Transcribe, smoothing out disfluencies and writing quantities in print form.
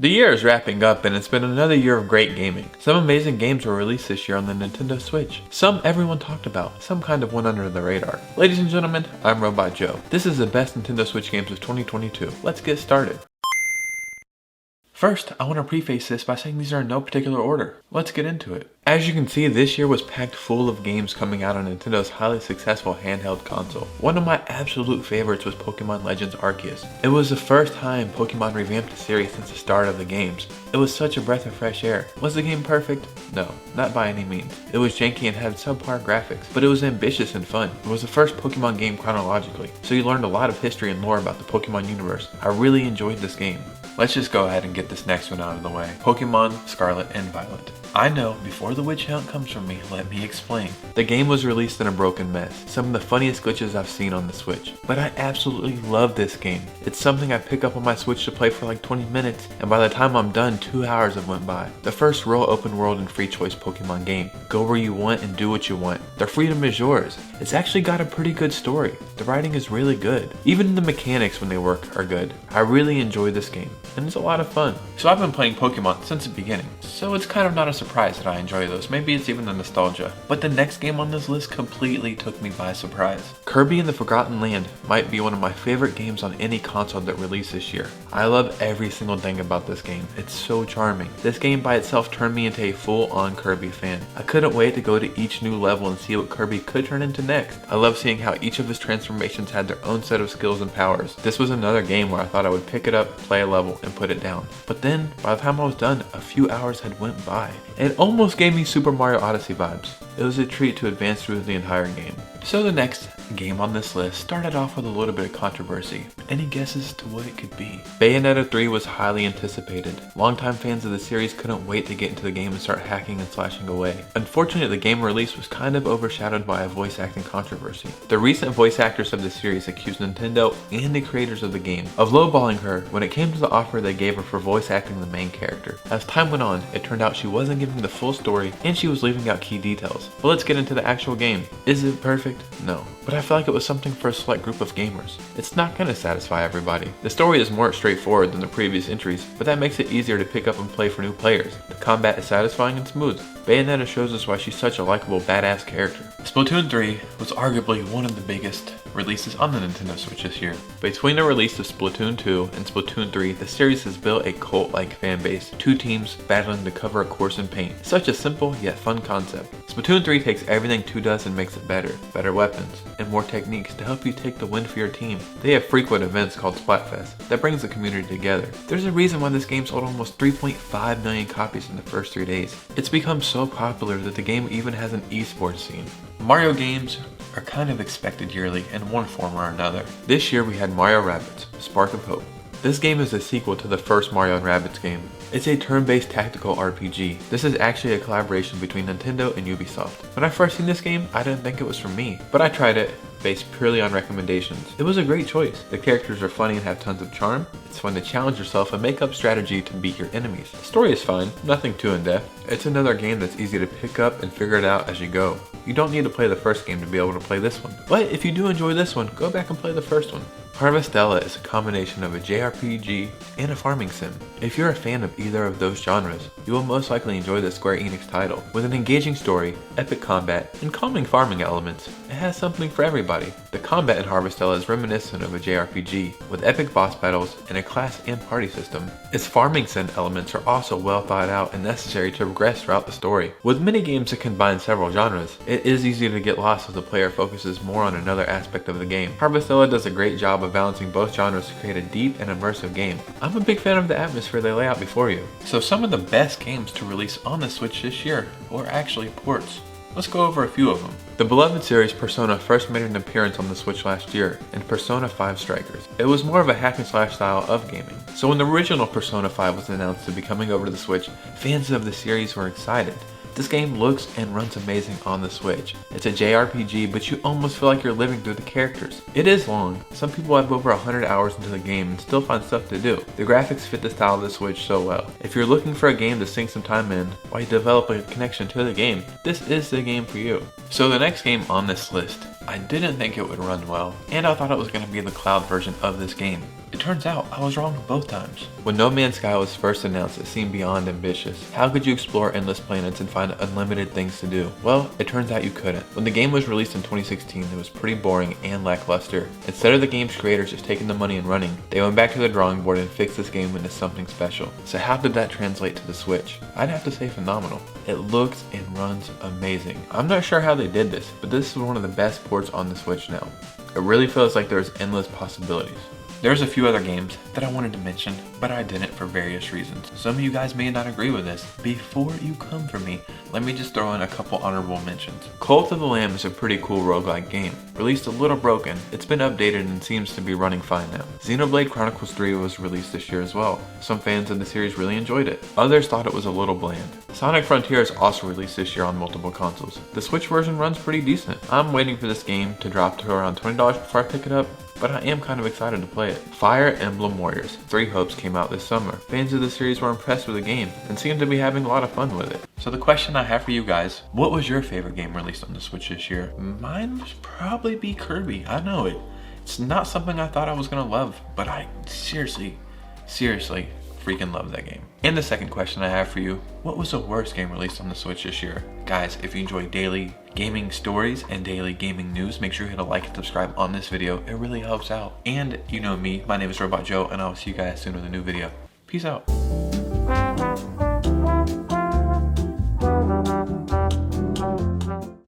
The year is wrapping up and it's been another year of great gaming. Some amazing games were released this year on the Nintendo Switch. Some everyone talked about, some kind of went under the radar. Ladies and gentlemen, I'm Robot Joe. This is the best Nintendo Switch games of 2022. Let's get started. First, I want to preface this by saying these are in no particular order. Let's get into it. As you can see, this year was packed full of games coming out on Nintendo's highly successful handheld console. One of my absolute favorites was Pokemon Legends Arceus. It was the first time Pokemon revamped the series since the start of the games. It was such a breath of fresh air. Was the game perfect? No, not by any means. It was janky and had subpar graphics, but it was ambitious and fun. It was the first Pokemon game chronologically, so you learned a lot of history and lore about the Pokemon universe. I really enjoyed this game. Let's just go ahead and get this next one out of the way. Pokemon Scarlet and Violet. I know, before the witch hunt comes from me, let me explain. The game was released in a broken mess, some of the funniest glitches I've seen on the Switch. But I absolutely love this game. It's something I pick up on my Switch to play for like 20 minutes, and by the time I'm done, 2 hours have went by. The first real open world and free choice Pokemon game. Go where you want and do what you want. The freedom is yours. It's actually got a pretty good story. The writing is really good. Even the mechanics when they work are good. I really enjoy this game, and it's a lot of fun. So I've been playing Pokemon since the beginning, so it's kind of not a surprise that I enjoy those. Maybe it's even the nostalgia. But the next game on this list completely took me by surprise. Kirby and the Forgotten Land might be one of my favorite games on any console that released this year. I love every single thing about this game. It's so charming. This game by itself turned me into a full-on Kirby fan. I couldn't wait to go to each new level and see what Kirby could turn into next. I love seeing how each of his transformations had their own set of skills and powers. This was another game where I thought I would pick it up, play a level, and put it down. But then, by the time I was done, a few hours had went by. It almost gave me Super Mario Odyssey vibes. It was a treat to advance through the entire game. So the next game on this list started off with a little bit of controversy. Any guesses to what it could be? Bayonetta 3 was highly anticipated. Longtime fans of the series couldn't wait to get into the game and start hacking and slashing away. Unfortunately, the game release was kind of overshadowed by a voice acting controversy. The recent voice actors of the series accused Nintendo and the creators of the game of lowballing her when it came to the offer they gave her for voice acting the main character. As time went on, it turned out she wasn't giving the full story and she was leaving out key details. But let's get into the actual game. Is it perfect? No. But I feel like it was something for a select group of gamers. It's not gonna satisfy everybody. The story is more straightforward than the previous entries, but that makes it easier to pick up and play for new players. The combat is satisfying and smooth. Bayonetta shows us why she's such a likable badass character. Splatoon 3 was arguably one of the biggest releases on the Nintendo Switch this year. Between the release of Splatoon 2 and Splatoon 3, the series has built a cult-like fan base. Two teams battling to cover a course in paint. Such a simple yet fun concept. Splatoon 3 takes everything 2 does and makes it better. Better weapons, and more techniques to help you take the win for your team. They have frequent events called Splatfest that brings the community together. There's a reason why this game sold almost 3.5 million copies in the first 3 days. It's become so popular that the game even has an esports scene. Mario games are kind of expected yearly in one form or another. This year we had Mario Rabbids, Spark of Hope. This game is a sequel to the first Mario & Rabbids game. It's a turn-based tactical RPG. This is actually a collaboration between Nintendo and Ubisoft. When I first seen this game, I didn't think it was for me, but I tried it, based purely on recommendations. It was a great choice. The characters are funny and have tons of charm. It's fun to challenge yourself and make up strategy to beat your enemies. The story is fine, nothing too in-depth. It's another game that's easy to pick up and figure it out as you go. You don't need to play the first game to be able to play this one. But if you do enjoy this one, go back and play the first one. Harvestella is a combination of a JRPG and a farming sim. If you're a fan of either of those genres, you will most likely enjoy the Square Enix title. With an engaging story, epic combat, and calming farming elements, it has something for everybody. The combat in Harvestella is reminiscent of a JRPG, with epic boss battles and a class and party system. Its farming sim elements are also well thought out and necessary to progress throughout the story. With many games that combine several genres, it is easy to get lost if the player focuses more on another aspect of the game. Harvestella does a great job of balancing both genres to create a deep and immersive game. I'm a big fan of the atmosphere they lay out before you. So some of the best games to release on the Switch this year were actually ports. Let's go over a few of them. The beloved series Persona first made an appearance on the Switch last year in Persona 5 Strikers. It was more of a hack and slash style of gaming. So when the original Persona 5 was announced to be coming over to the Switch, fans of the series were excited. This game looks and runs amazing on the Switch. It's a JRPG, but you almost feel like you're living through the characters. It is long. Some people have over 100 hours into the game and still find stuff to do. The graphics fit the style of the Switch so well. If you're looking for a game to sink some time in while you develop a connection to the game, this is the game for you. So the next game on this list, I didn't think it would run well, and I thought it was going to be the cloud version of this game. It's It turns out I was wrong both times. When No Man's Sky was first announced, it seemed beyond ambitious. How could you explore endless planets and find unlimited things to do? Well, it turns out you couldn't. When the game was released in 2016, it was pretty boring and lackluster. Instead of the game's creators just taking the money and running, they went back to the drawing board and fixed this game into something special. So how did that translate to the Switch? I'd have to say phenomenal. It looks and runs amazing. I'm not sure how they did this, but this is one of the best ports on the Switch now. It really feels like there's endless possibilities. There's a few other games that I wanted to mention, but I didn't for various reasons. Some of you guys may not agree with this. Before you come for me, let me just throw in a couple honorable mentions. Cult of the Lamb is a pretty cool roguelike game. Released a little broken, it's been updated and seems to be running fine now. Xenoblade Chronicles 3 was released this year as well. Some fans of the series really enjoyed it. Others thought it was a little bland. Sonic Frontiers also released this year on multiple consoles. The Switch version runs pretty decent. I'm waiting for this game to drop to around $20 before I pick it up, but I am kind of excited to play it. Fire Emblem Warriors 3 Hopes came out this summer. Fans of the series were impressed with the game and seemed to be having a lot of fun with it. So the question I have for you guys, what was your favorite game released on the Switch this year? Mine would probably be Kirby. I know it's not something I thought I was gonna love, but I seriously freaking love that game. And the second question I have for you, what was the worst game released on the Switch this year? Guys, if you enjoy daily gaming stories and daily gaming news, make sure you hit a like and subscribe on this video. It really helps out. And you know me, my name is Robot Joe, and I will see you guys soon with a new video. Peace out.